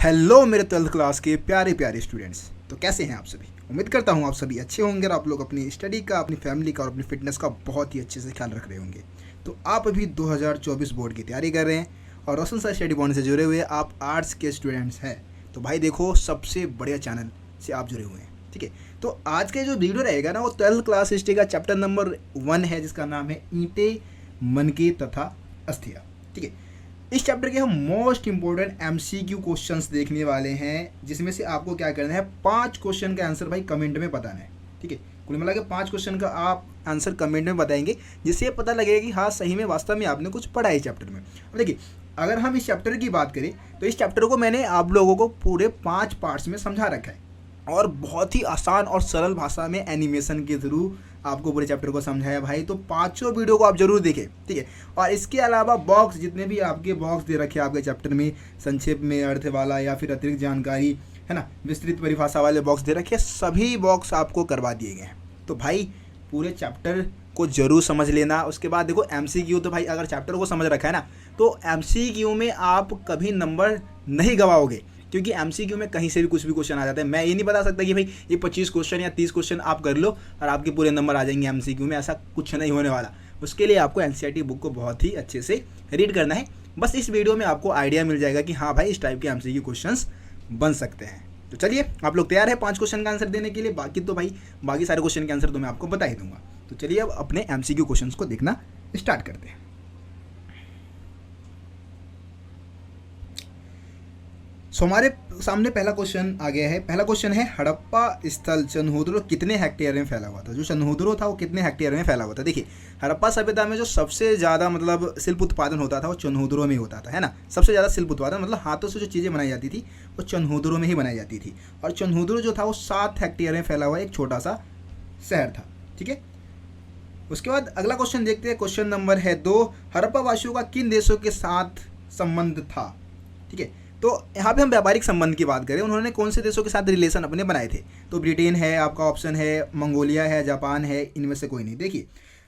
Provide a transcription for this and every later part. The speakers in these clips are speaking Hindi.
हेलो मेरे 12th क्लास के प्यारे प्यारे स्टूडेंट्स। तो कैसे हैं आप सभी? उम्मीद करता हूं आप सभी अच्छे होंगे और आप लोग अपनी स्टडी का, अपनी फैमिली का और अपनी फिटनेस का बहुत ही अच्छे से ख्याल रख रहे होंगे। तो आप अभी 2024 बोर्ड की तैयारी कर रहे हैं और रोशन सर स्टडी पॉइंट से जुड़े हुए आप आर्ट्स के स्टूडेंट्स हैं। तो भाई देखो, सबसे बढ़िया चैनल से आप जुड़े हुए हैं, ठीक है। तो आज के जो वीडियो रहेगा ना, वो 12th क्लास हिस्ट्री का चैप्टर नंबर 1 है, जिसका नाम है ईंटें, मनके तथा अस्थियाँ, ठीक है। इस चैप्टर के हम मोस्ट इंपॉर्टेंट एमसीक्यू क्वेश्चंस देखने वाले हैं, जिसमें से आपको क्या करना है, 5 क्वेश्चन का आंसर भाई कमेंट में बताना है, ठीक है। कुल मिला के 5 क्वेश्चन का आप आंसर कमेंट में बताएंगे, जिससे ये पता लगेगा कि हाँ सही में वास्तव में आपने कुछ पढ़ा है इस चैप्टर में। अब देखिए, अगर हम इस चैप्टर की बात करें तो इस चैप्टर को मैंने आप लोगों को पूरे 5 पार्ट्स में समझा रखा है और बहुत ही आसान और सरल भाषा में एनिमेशन के थ्रू आपको पूरे चैप्टर को समझाया भाई। तो 5 वीडियो को आप जरूर देखें, ठीक है। और इसके अलावा बॉक्स, जितने भी आपके बॉक्स दे रखे हैं आपके चैप्टर में, संक्षेप में, अर्थ वाला या फिर अतिरिक्त जानकारी, है ना, विस्तृत परिभाषा वाले बॉक्स दे रखे हैं, सभी बॉक्स आपको करवा दिए गए हैं। तो भाई पूरे चैप्टर को जरूर समझ लेना। उसके बाद देखो एमसीक्यू, तो भाई अगर चैप्टर को समझ रखा है ना, तो एमसीक्यू में आप कभी नंबर नहीं गवाओगे, क्योंकि एमसीक्यू में कहीं से भी कुछ भी क्वेश्चन आ जाता है। मैं ये नहीं बता सकता कि भाई ये 25 क्वेश्चन या 30 क्वेश्चन आप कर लो और आपके पूरे नंबर आ जाएंगे एमसीक्यू में, ऐसा कुछ नहीं होने वाला। उसके लिए आपको एनसीईआरटी बुक को बहुत ही अच्छे से रीड करना है। बस इस वीडियो में आपको आइडिया मिल जाएगा कि हाँ भाई इस टाइप के एमसीक्यू क्वेश्चंस बन सकते हैं। तो चलिए, आप लोग तैयार है 5 क्वेश्चन का आंसर देने के लिए? बाकी तो भाई बाकी सारे क्वेश्चन के आंसर तो मैं आपको बता ही दूंगा। तो चलिए अब अपने एमसीक्यू क्वेश्चंस को देखना स्टार्ट करते हैं। हमारे सामने पहला क्वेश्चन आ गया है। पहला क्वेश्चन है, हड़प्पा स्थल चंदहुद्रो कितने हेक्टेयर में फैला हुआ था? जो चंदहुद्रो था वो कितने हेक्टेयर में फैला हुआ था? देखिए, हड़प्पा सभ्यता में जो सबसे ज़्यादा मतलब शिल्प उत्पादन होता था वो चंदहुद्रो में होता था, है ना। सबसे ज़्यादा शिल्प उत्पादन मतलब हाथों से जो चीज़ें बनाई जाती थी वो चंदहुद्रो में ही बनाई जाती थी। और चंदहुद्रो जो था वो 7 हेक्टेयर में फैला हुआ एक छोटा सा शहर था, ठीक है। उसके बाद अगला क्वेश्चन देखते हैं। क्वेश्चन नंबर है 2, हड़प्पा वासियों का किन देशों के साथ संबंध था? ठीक है, तो यहाँ पे हम व्यापारिक संबंध की बात करें, उन्होंने कौन से देशों के साथ रिलेशन अपने बनाए थे? तो ब्रिटेन है आपका ऑप्शन है, मंगोलिया है, जापान है, इनमें से कोई नहीं। देखिए,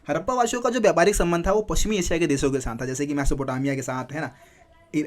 हड़प्पा वासियों का जो व्यापारिक संबंध था वो पश्चिमी एशिया के देशों के साथ था, जैसे कि मेसोपोटामिया के साथ, है ना,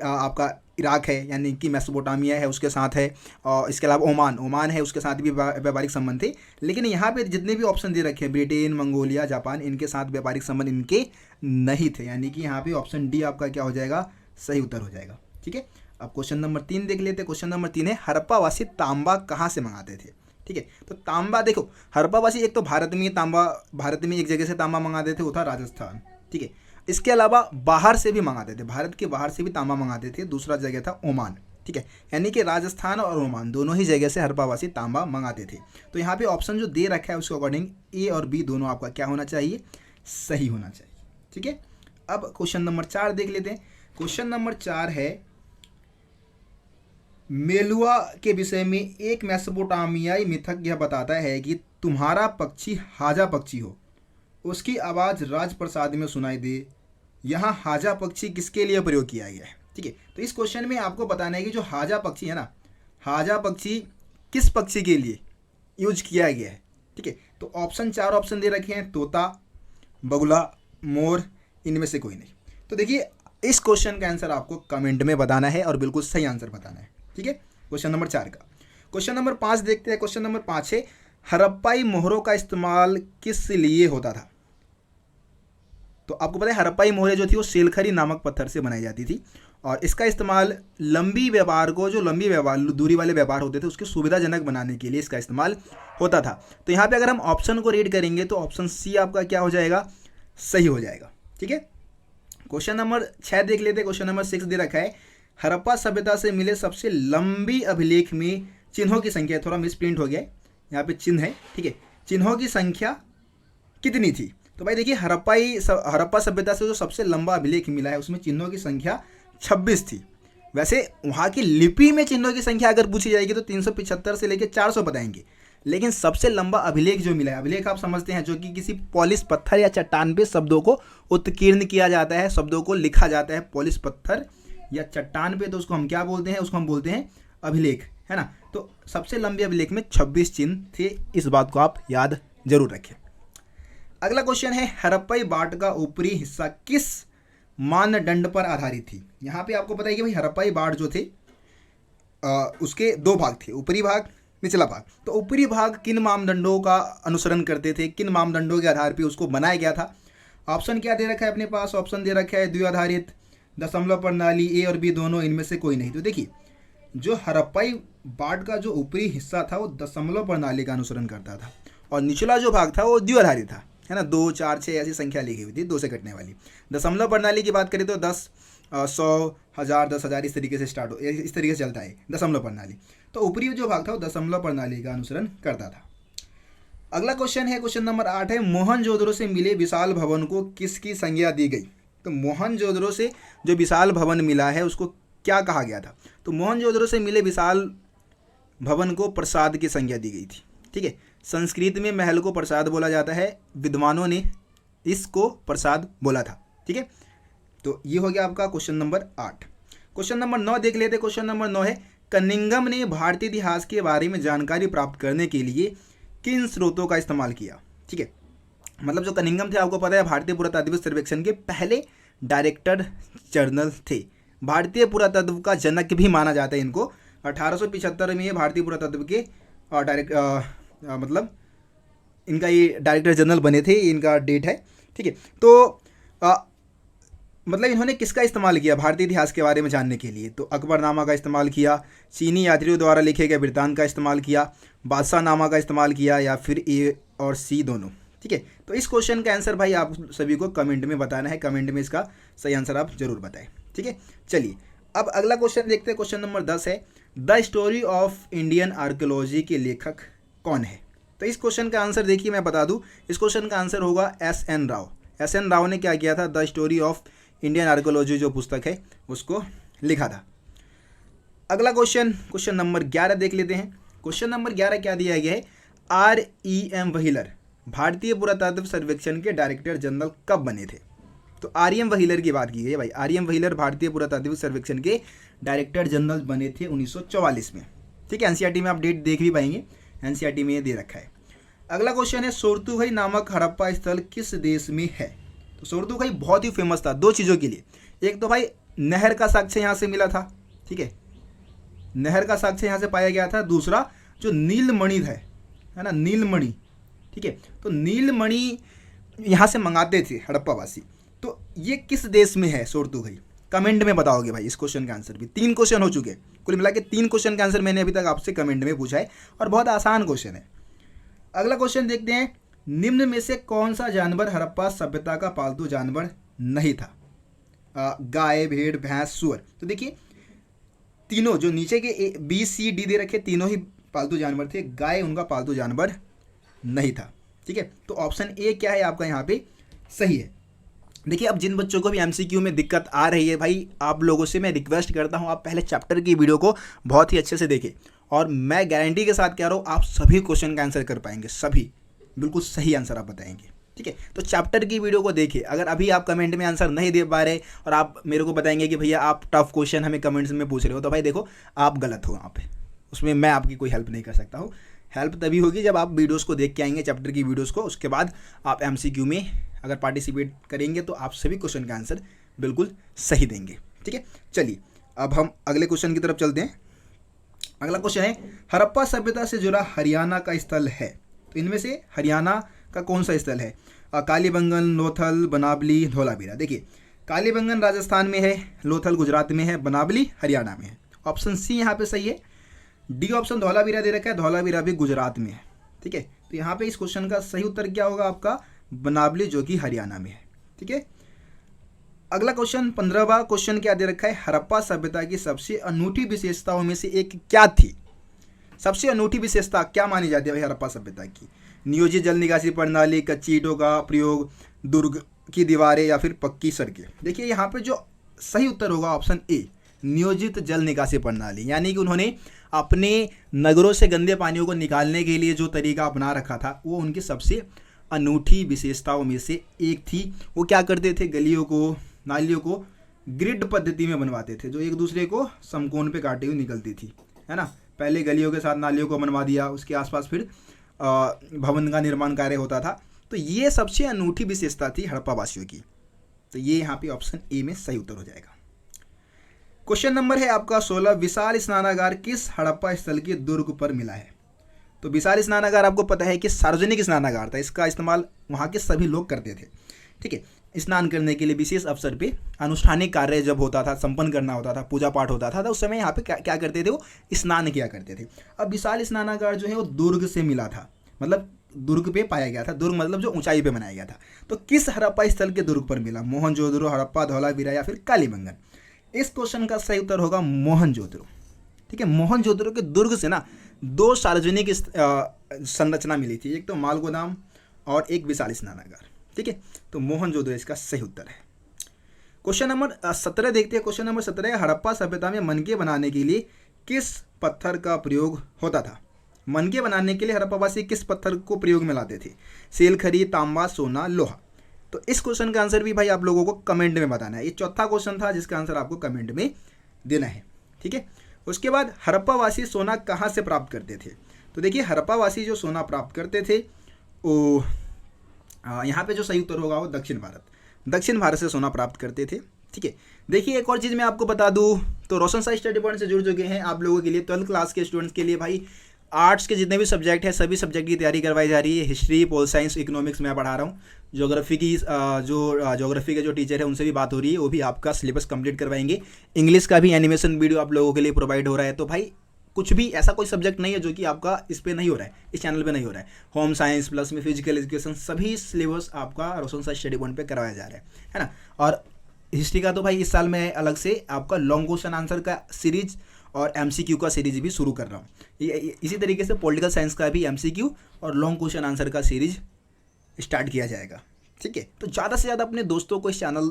आपका इराक है यानी कि मेसोपोटामिया है उसके साथ है, और इसके अलावा ओमान है, उसके साथ भी व्यापारिक संबंध थे। लेकिन यहाँ पे जितने भी ऑप्शन दे रखे हैं, ब्रिटेन, मंगोलिया, जापान, इनके साथ व्यापारिक संबंध इनके नहीं थे, यानी कि यहाँ पे ऑप्शन डी आपका क्या हो जाएगा, सही उत्तर हो जाएगा, ठीक है। अब क्वेश्चन नंबर 3 देख लेते हैं। क्वेश्चन नंबर 3 है, हड़प्पावासी तांबा कहाँ से मंगाते थे? ठीक है, तो तांबा देखो, हड़प्पावासी एक तो भारत में एक जगह से तांबा मंगाते थे, वो था राजस्थान, ठीक है। इसके अलावा बाहर से भी मंगाते थे, भारत के बाहर से भी तांबा मंगाते थे, दूसरा जगह था ओमान, ठीक है। यानी कि राजस्थान और ओमान दोनों ही जगह से हड़प्पावासी तांबा मंगाते थे। तो यहाँ पे ऑप्शन जो दे रखा है उसके अकॉर्डिंग ए और बी दोनों आपका क्या होना चाहिए, सही होना चाहिए, ठीक है। अब क्वेश्चन नंबर 4 देख लेते हैं। क्वेश्चन नंबर 4 है, मेलुआ के विषय में एक मेसोपोटामियाई मिथक यह बताता है कि तुम्हारा पक्षी हाजा पक्षी हो, उसकी आवाज़ राजप्रसाद में सुनाई दे। यहाँ हाजा पक्षी किसके लिए प्रयोग किया गया है? ठीक है, तो इस क्वेश्चन में आपको बताना है कि जो हाजा पक्षी है ना, हाजा पक्षी किस पक्षी के लिए यूज किया गया है, ठीक है। तो ऑप्शन 4 ऑप्शन दे रखे हैं, तोता, बगुला, मोर, इनमें से कोई नहीं। तो देखिए, इस क्वेश्चन का आंसर आपको कमेंट में बताना है और बिल्कुल सही आंसर बताना है, ठीक है, क्वेश्चन नंबर 4 का। क्वेश्चन नंबर 5 देखते हैं। क्वेश्चन नंबर 5 है, हड़प्पाई मोहरों का इस्तेमाल किस लिए होता था? तो आपको पता है हड़प्पाई मोहरें जो थी वो सेलखरी नामक पत्थर से बनाई जाती थी और इसका इस्तेमाल लंबी व्यापार को, जो लंबी व्यापार दूरी वाले व्यापार होते थे उसके सुविधाजनक बनाने के लिए इसका इस्तेमाल होता था। तो यहाँ पे अगर हम ऑप्शन को रीड करेंगे तो ऑप्शन सी आपका क्या हो जाएगा, सही हो जाएगा, ठीक है। क्वेश्चन नंबर 6 देख लेते हैं। क्वेश्चन नंबर 6 दे रखा है, हड़प्पा सभ्यता से मिले सबसे लंबी अभिलेख में चिन्हों की संख्या, थोड़ा मिसप्रिंट हो गया है, यहाँ पे चिन्ह है, ठीक है, चिन्हों की संख्या कितनी थी? तो भाई देखिए, हड़प्पा सभ्यता से जो सबसे लंबा अभिलेख मिला है उसमें चिन्हों की संख्या 26 थी। वैसे वहाँ की लिपि में चिन्हों की संख्या अगर पूछी जाएगी तो 375 से लेकर 400 बताएंगे, लेकिन सबसे लंबा अभिलेख जो मिला है, अभिलेख आप समझते हैं जो कि किसी पॉलिश पत्थर या चट्टान पे शब्दों को उत्कीर्ण किया जाता है, शब्दों को लिखा जाता है पॉलिश पत्थर या चट्टान पे, तो उसको हम क्या बोलते हैं, उसको हम बोलते हैं अभिलेख, है ना। तो सबसे लंबे अभिलेख में 26 चिन्ह थे, इस बात को आप याद जरूर रखें। अगला क्वेश्चन है, हड़प्पाई बाट का ऊपरी हिस्सा किस मानदंड पर आधारित थी? यहाँ पे आपको पता है कि भाई हड़प्पाई बाट जो थे उसके दो भाग थे, ऊपरी भाग, निचला भाग। तो ऊपरी भाग किन मापदंडों का अनुसरण करते थे, किन मापदंडों के आधार पर उसको बनाया गया था? ऑप्शन क्या दे रखा है अपने पास? ऑप्शन दे रखा है द्विआधारित, दशमलव प्रणाली, ए और बी दोनों, इनमें से कोई नहीं। तो देखिए जो हड़प्पाई बाढ़ का जो ऊपरी हिस्सा था वो दशमलव प्रणाली का अनुसरण करता था और निचला जो भाग था वो द्विआधारी था, है ना। 2, 4, 6 ऐसी संख्या लिखी हुई थी 2 से कटने वाली। दशमलव प्रणाली की बात करें तो 10, 100, 1000, 10,000 इस तरीके से स्टार्ट हो, इस तरीके से चलता है दशमलव प्रणाली। तो ऊपरी जो भाग था वो दशमलव प्रणाली का अनुसरण करता था। अगला क्वेश्चन है, क्वेश्चन नंबर 8 है, मोहनजोदड़ो से मिले विशाल भवन को किसकी संज्ञा दी गई? तो मोहनजोदड़ो से जो विशाल भवन मिला है उसको क्या कहा गया था? तो मोहनजोदड़ो से मिले विशाल भवन को प्रसाद की संज्ञा दी गई थी। ठीक है, संस्कृत में महल को प्रसाद बोला जाता है, विद्वानों ने इसको प्रसाद बोला था। ठीक है, तो ये हो गया आपका क्वेश्चन नंबर 8। क्वेश्चन नंबर 9 देख लेते। क्वेश्चन नंबर 9 है, कनिंघम ने भारतीय इतिहास के बारे में जानकारी प्राप्त करने के लिए किन स्रोतों का इस्तेमाल किया? ठीक है, मतलब जो कनिंघम थे आपको पता है भारतीय पुरातात्विक सर्वेक्षण के पहले डायरेक्टर जनरल थे। भारतीय पुरातत्व का जनक भी माना जाता है इनको। 1875 में ये भारतीय पुरातत्व के मतलब इनका ये डायरेक्टर जनरल बने थे, इनका डेट है। ठीक है, तो मतलब इन्होंने किसका इस्तेमाल किया भारतीय इतिहास के बारे में जानने के लिए? तो अकबरनामा का इस्तेमाल किया, चीनी यात्रियों द्वारा लिखे गए वृत्तांत का इस्तेमाल किया, बादशाहनामा का इस्तेमाल किया, या फिर ए और सी दोनों। ठीक है, तो इस क्वेश्चन का आंसर भाई आप सभी को कमेंट में बताना है, कमेंट में इसका सही आंसर आप जरूर बताएं। ठीक है, चलिए अब अगला क्वेश्चन देखते हैं। क्वेश्चन नंबर 10 है, the story of Indian archaeology के लेखक कौन है? तो इस क्वेश्चन का आंसर देखिए मैं बता दूं, इस क्वेश्चन का आंसर होगा S.N. राव। S.N. राव ने क्या किया था? The story of Indian archaeology जो पुस्तक है उसको लिखा था। अगला क्वेश्चन, क्वेश्चन नंबर 11 देख लेते हैं। क्वेश्चन नंबर 11 क्या दिया गया है? R.E.M. व्हीलर भारतीय पुरातत्व सर्वेक्षण के डायरेक्टर जनरल कब बने थे? तो R.E.M. व्हीलर की बात की गई है भाई। R.E.M. व्हीलर भारतीय पुरातात्विक सर्वेक्षण के डायरेक्टर जनरल बने थे 1944 में। ठीक है, एनसीईआरटी में आप डेट देख भी पाएंगे, एनसीईआरटी में ये दे रखा है। अगला क्वेश्चन है, सोरथुघई नामक हड़प्पा स्थल किस देश में है? तो सोरथुघई बहुत ही फेमस था 2 चीज़ों के लिए। एक तो भाई नहर का साक्ष्य यहाँ से मिला था, ठीक है, नहर का साक्ष्य यहाँ से पाया गया था। दूसरा जो नीलमणि है ना, नीलमणि, ठीक है, तो नीलमणि यहाँ से मंगाते थे हड़प्पावासी। तो ये किस देश में है सोरथुघई? कमेंट में बताओगे भाई इस क्वेश्चन का आंसर भी। 3 क्वेश्चन हो चुके, कुल मिला के 3 क्वेश्चन का आंसर मैंने अभी तक आपसे कमेंट में पूछा है और बहुत आसान क्वेश्चन है। अगला क्वेश्चन देखते हैं, निम्न में से कौन सा जानवर हड़प्पा सभ्यता का पालतू जानवर नहीं था? गाय, भेड़, भैंस, सुअर। तो देखिए तीनों जो नीचे के B, C, D दे रखे तीनों ही पालतू जानवर थे, गाय उनका पालतू जानवर नहीं था। ठीक है, तो ऑप्शन ए क्या है आपका यहाँ पे सही है। देखिए अब जिन बच्चों को भी एमसीक्यू में दिक्कत आ रही है भाई, आप लोगों से मैं रिक्वेस्ट करता हूँ आप पहले चैप्टर की वीडियो को बहुत ही अच्छे से देखें और मैं गारंटी के साथ कह रहा हूँ आप सभी क्वेश्चन का आंसर कर पाएंगे, सभी बिल्कुल सही आंसर आप बताएंगे। ठीक है, तो चैप्टर की वीडियो को देखिए। अगर अभी आप कमेंट में आंसर नहीं दे पा रहे और आप मेरे को बताएंगे कि भैया आप टफ क्वेश्चन हमें कमेंट्स में पूछ रहे हो, तो भाई देखो आप गलत हो, वहाँ पे उसमें मैं आपकी कोई हेल्प नहीं कर सकता हूँ। हेल्प तभी होगी जब आप वीडियोस को देख के आएंगे, चैप्टर की वीडियोस को, उसके बाद आप एमसीक्यू में अगर पार्टिसिपेट करेंगे तो आप सभी क्वेश्चन का आंसर बिल्कुल सही देंगे। ठीक है, चलिए अब हम अगले क्वेश्चन की तरफ चलते हैं। अगला क्वेश्चन है, हड़प्पा सभ्यता से जुड़ा हरियाणा का स्थल है, तो इनमें से हरियाणा का कौन सा स्थल है? कालीबंगन, लोथल, बनावली, धौलावीरा। देखिए कालीबंगन राजस्थान में है, लोथल गुजरात में है, बनावली हरियाणा में है। ऑप्शन सी यहाँ पे सही है। डी ऑप्शन धौलावीरा दे रखा है, धौलावीरा भी गुजरात में है। ठीक है, तो यहाँ पे इस क्वेश्चन का सही उत्तर क्या होगा आपका? बनावली, जो कि हरियाणा में है। ठीक है, अगला क्वेश्चन 15वां क्वेश्चन क्या दे रखा है? हड़प्पा सभ्यता की सबसे अनूठी विशेषताओं में से एक क्या थी? सबसे अनूठी विशेषता क्या मानी जाती है भाई हड़प्पा सभ्यता की? नियोजित जल निकासी प्रणाली, कच्ची ईंटों का प्रयोग, दुर्ग की दीवारें, या फिर पक्की सड़कें। देखिए यहाँ पे जो सही उत्तर होगा ऑप्शन ए, नियोजित जल निकासी प्रणाली। यानी कि उन्होंने अपने नगरों से गंदे पानियों को निकालने के लिए जो तरीका अपना रखा था वो उनकी सबसे अनूठी विशेषताओं में से एक थी। वो क्या करते थे? गलियों को, नालियों को ग्रिड पद्धति में बनवाते थे, जो एक दूसरे को समकोण पे काटे हुए निकलती थी, है ना। पहले गलियों के साथ नालियों को बनवा दिया, उसके आसपास फिर भवन का निर्माण कार्य होता था। तो ये सबसे अनूठी विशेषता थी हड़प्पा वासियों की। तो ये यहाँ पे ऑप्शन ए में सही उत्तर हो जाएगा। क्वेश्चन नंबर है आपका 16, विशाल स्नानागार किस हड़प्पा स्थल के दुर्ग पर मिला है? तो विशाल स्नानागार आपको पता है कि सार्वजनिक स्नानागार था, इसका इस्तेमाल वहाँ के सभी लोग करते थे। ठीक है, स्नान करने के लिए विशेष अवसर पे अनुष्ठानिक कार्य जब होता था, संपन्न करना होता था, पूजा पाठ होता था, तो उस समय यहाँ पे क्या करते थे, वो स्नान किया करते थे। अब विशाल स्नानागार जो है वो दुर्ग से मिला था, मतलब दुर्ग पे पाया गया था। दुर्ग मतलब जो ऊंचाई पे बनाया गया था। तो किस हड़प्पा स्थल के दुर्ग पर मिला? मोहनजोदड़ो, हड़प्पा, धौलावीरा या फिर कालीबंगन? इस क्वेश्चन का सही उत्तर होगा मोहनजोदड़ो। ठीक है, मोहनजोदड़ो के दुर्ग से ना 2 सार्वजनिक संरचना मिली थी, एक तो माल गोदाम और एक विशाल स्नानागार। ठीक है, तो मोहनजोदड़ो इसका सही उत्तर है। क्वेश्चन नंबर 17 देखते हैं। क्वेश्चन नंबर 17, हड़प्पा सभ्यता में मनके बनाने के लिए किस पत्थर का प्रयोग होता था? मनके बनाने के लिए हड़प्पावासी किस पत्थर को प्रयोग में लाते थे? सेलखरी, तांबा, सोना, लोहा? तो इस क्वेश्चन का आंसर भी भाई आप लोगों को कमेंट में बताना है। ये चौथा क्वेश्चन था जिसका आंसर आपको कमेंट में देना है। ठीक है, उसके बाद हड़प्पावासी सोना कहाँ से प्राप्त करते थे? तो देखिए, हड़प्पावासी जो सोना प्राप्त करते थे वो यहाँ पे जो सही उत्तर होगा वो दक्षिण भारत से सोना प्राप्त करते थे। ठीक है, देखिए एक और चीज़ मैं आपको बता दूँ, तो रोशन साई स्टडी पॉइंट से जुड़ चुके हैं आप लोगों के लिए 12th क्लास के स्टूडेंट्स के लिए भाई आर्ट्स के जितने भी सब्जेक्ट हैं सभी सब्जेक्ट की तैयारी करवाई जा रही है। हिस्ट्री, पोल साइंस, इकोनॉमिक्स मैं पढ़ा रहा हूँ। ज्योग्राफी के जो टीचर है उनसे भी बात हो रही है, वो भी आपका सिलेबस कंप्लीट करवाएंगे। इंग्लिश का भी एनिमेशन वीडियो आप लोगों के लिए प्रोवाइड हो रहा है। तो भाई कुछ भी ऐसा कोई सब्जेक्ट नहीं है जो कि आपका इस पे नहीं हो रहा है, इस चैनल पे नहीं हो रहा है। होम साइंस प्लस में फिजिकल एजुकेशन सभी सिलेबस आपका रोशन साई स्टडी पॉइंट पे करवाया जा रहा है ना। और हिस्ट्री का तो भाई इस साल में अलग से आपका लॉन्ग क्वेश्चन आंसर का सीरीज और एमसीक्यू का सीरीज भी शुरू कर रहा हूँ। इसी तरीके से पॉलिटिकल साइंस का भी एमसीक्यू और लॉन्ग क्वेश्चन आंसर का सीरीज स्टार्ट किया जाएगा। ठीक है, तो ज़्यादा से ज़्यादा अपने दोस्तों को इस चैनल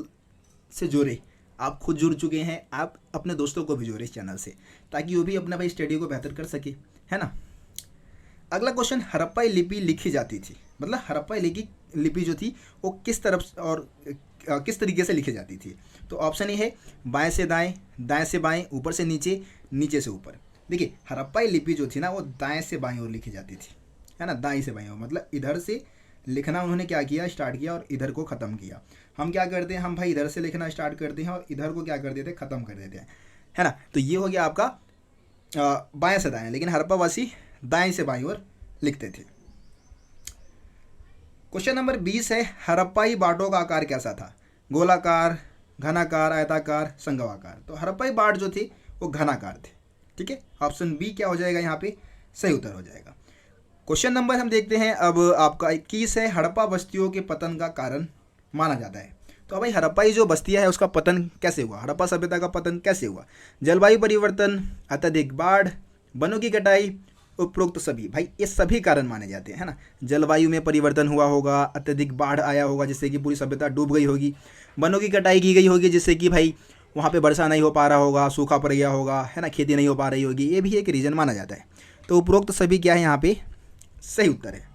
से जोड़े। आप खुद जुड़ चुके हैं, आप अपने दोस्तों को भी जोड़े इस चैनल से, ताकि वो भी अपना भाई स्टडी को बेहतर कर सके, है ना। अगला क्वेश्चन, हड़प्पाई लिपि लिखी जाती थी, मतलब हड़प्पाई लिपि जो थी वो किस तरफ और किस तरीके से लिखी जाती थी? तो ऑप्शन ए है बाएं से दाएं, दाएं से बाएं, ऊपर से नीचे, नीचे से ऊपर। देखिए, हड़प्पाई लिपि जो थी ना वो दाएं से बाएं ओर लिखी जाती थी, है ना, दाएं से बाएं ओर, मतलब इधर से लिखना उन्होंने क्या किया, स्टार्ट किया और इधर को ख़त्म किया। हम क्या करते हैं, हम भाई इधर से लिखना स्टार्ट करते हैं और इधर को क्या कर देते हैं, ख़त्म कर देते हैं, है ना। तो ये हो गया आपका बाएं से दाएं, लेकिन हड़प्पावासी दाएं से बाएं ओर लिखते थे। क्वेश्चन नंबर 20 है, हड़प्पाई बाटों का आकार कैसा था? गोलाकार, घनाकार, आयताकार, संगवाकार? तो हड़प्पाई बाट जो थे वो घनाकार थे। ठीक है, ऑप्शन बी क्या हो जाएगा यहाँ पे सही उत्तर हो जाएगा। क्वेश्चन नंबर हम देखते हैं अब आपका 21 है, हड़प्पा बस्तियों के पतन का कारण माना जाता है। तो भाई हड़प्पाई जो बस्तियाँ है उसका पतन कैसे हुआ, हड़प्पा सभ्यता का पतन कैसे हुआ? जलवायु परिवर्तन, अत्यधिक बाढ़, वनों की कटाई, उपरोक्त सभी। भाई ये सभी कारण माने जाते हैं, है ना। जलवायु में परिवर्तन हुआ होगा, अत्यधिक बाढ़ आया होगा जिससे कि पूरी सभ्यता डूब गई होगी, वनों की कटाई की गई होगी जिससे कि भाई वहाँ पे वर्षा नहीं हो पा रहा होगा, सूखा पड़ गया होगा, है ना, खेती नहीं हो पा रही होगी, ये भी एक रीज़न माना जाता है। तो उपरोक्त सभी क्या है यहाँ पे सही उत्तर है।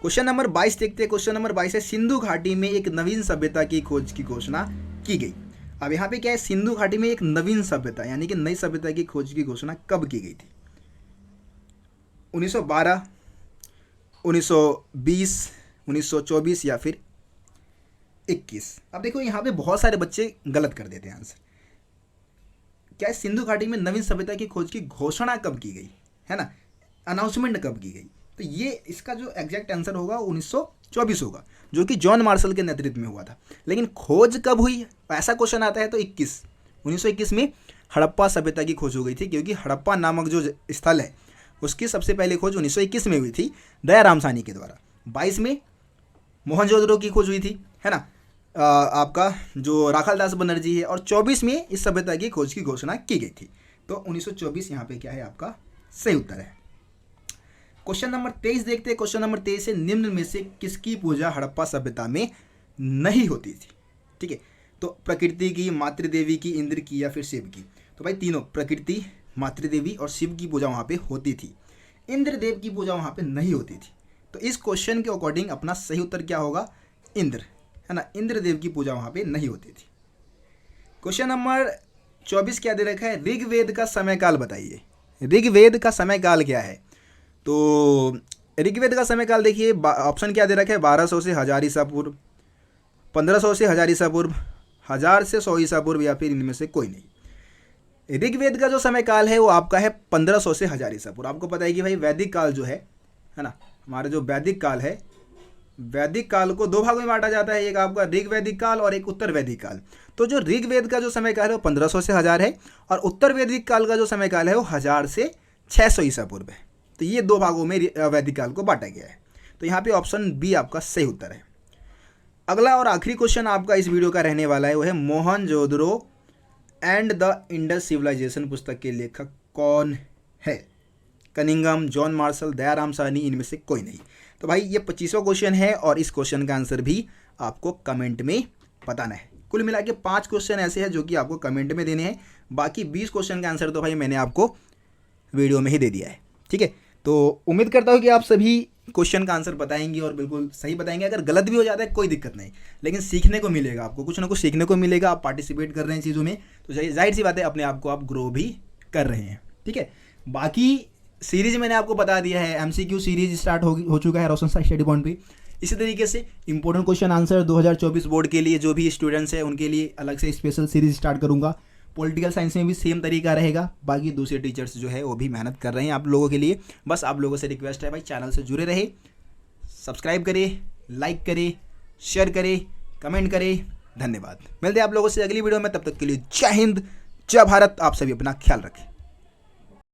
क्वेश्चन नंबर 22 देखते हैं। क्वेश्चन नंबर 22 है, सिंधु घाटी में एक नवीन सभ्यता की खोज की घोषणा की गई। अब यहाँ पे क्या है, सिंधु घाटी में एक नवीन सभ्यता यानी कि नई सभ्यता की खोज की घोषणा कब की गई थी? 1912, 1920, 1924 या फिर 21? अब देखो यहाँ पे बहुत सारे बच्चे गलत कर देते हैं आंसर। क्या है, सिंधु घाटी में नवीन सभ्यता की खोज की घोषणा कब की गई, है ना, अनाउंसमेंट कब की गई? तो ये इसका जो एग्जैक्ट आंसर होगा 1924 होगा, जो कि जॉन मार्शल के नेतृत्व में हुआ था। लेकिन खोज कब हुई, ऐसा क्वेश्चन आता है तो 1921 में हड़प्पा सभ्यता की खोज हो गई थी, क्योंकि हड़प्पा नामक जो स्थल है उसकी सबसे पहले खोज 1921 में हुई थी दयाराम साहनी के द्वारा। 22 में मोहनजोदड़ो की खोज हुई थी, है ना, आपका जो राखालदास बनर्जी है, और 24 में इस सभ्यता की खोज की घोषणा की गई थी। तो 1924 यहाँ पे क्या है आपका सही उत्तर है। क्वेश्चन नंबर 23 देखते हैं। क्वेश्चन नंबर 23 है, निम्न में से किसकी पूजा हड़प्पा सभ्यता में नहीं होती थी? ठीक है, तो प्रकृति की, मातृदेवी की, इंद्र की या फिर शिव की? तो भाई तीनों, प्रकृति, मातृदेवी और शिव की पूजा वहाँ पे होती थी। इंद्रदेव की पूजा वहाँ पे नहीं होती थी। तो इस क्वेश्चन के अकॉर्डिंग अपना सही उत्तर क्या होगा, इंद्र, है ना, इंद्रदेव की पूजा वहाँ पे नहीं होती थी। क्वेश्चन नंबर 24 क्या दे रखा है, ऋग्वेद का समय काल बताइए। ऋग्वेद का समय काल क्या है? तो ऋग्वेद का समय काल देखिए, ऑप्शन क्या दे रखा है, 1200 से 1000 ईसा पूर्व, 1500 से 1000 ईसा पूर्व, 1000 से 100 ईसा पूर्व, या फिर इनमें से कोई नहीं। ऋग्वेद का जो समय काल है वो आपका है 1500 से 1000 ईसा पूर्व। आपको पता है कि भाई वैदिक काल जो है ना, हमारा जो वैदिक काल है, वैदिक काल को दो भागों में बांटा जाता है, एक आपका ऋग वैदिक काल और एक उत्तर वैदिक काल। तो जो ऋग्वेद का जो समय काल है वो 1500 से 1000 है और उत्तर वैदिक काल का जो समय काल है वो 1000 से 600 ईसा पूर्व है। तो ये दो भागों में वैदिक काल को बांटा गया है। तो यहाँ पे ऑप्शन बी आपका सही उत्तर है। अगला और आखिरी क्वेश्चन आपका इस वीडियो का रहने वाला है, वो है Mohenjodaro and the Indus civilization पुस्तक के लेखक कौन है? Cunningham, John Marshall, Dayaram Sahni, इनमें से कोई नहीं। तो भाई ये 25वां क्वेश्चन है और इस क्वेश्चन का आंसर भी आपको कमेंट में बताना है। कुल मिला के 5 क्वेश्चन ऐसे हैं जो कि आपको कमेंट में देने हैं। बाकी 20 क्वेश्चन का आंसर तो भाई मैंने आपको वीडियो में ही दे दिया है। ठीक है, तो उम्मीद करता हूँ कि आप सभी क्वेश्चन का आंसर बताएंगे और बिल्कुल सही बताएंगे। अगर गलत भी हो जाता है कोई दिक्कत नहीं, लेकिन सीखने को मिलेगा, आपको कुछ ना कुछ सीखने को मिलेगा। आप पार्टिसिपेट कर रहे हैं चीज़ों में, तो जाहिर सी बात है अपने आप को आप ग्रो भी कर रहे हैं। ठीक है, बाकी सीरीज मैंने आपको बता दिया है, एमसीक्यू सीरीज स्टार्ट हो चुका है रोशन साई स्टडी पॉइंट पे। इसी तरीके से इंपॉर्टेंट क्वेश्चन आंसर 2024 बोर्ड के लिए जो भी स्टूडेंट्स हैं उनके लिए अलग से स्पेशल सीरीज स्टार्ट करूँगा। पॉलिटिकल साइंस में भी सेम तरीका रहेगा। बाकी दूसरे टीचर्स जो है वो भी मेहनत कर रहे हैं आप लोगों के लिए। बस आप लोगों से रिक्वेस्ट है भाई, चैनल से जुड़े रहे, सब्सक्राइब करें, लाइक करें, शेयर करें, कमेंट करें। धन्यवाद। मिलते हैं आप लोगों से अगली वीडियो में, तब तक के लिए जय हिंद, जय भारत। आप सभी अपना ख्याल रखें।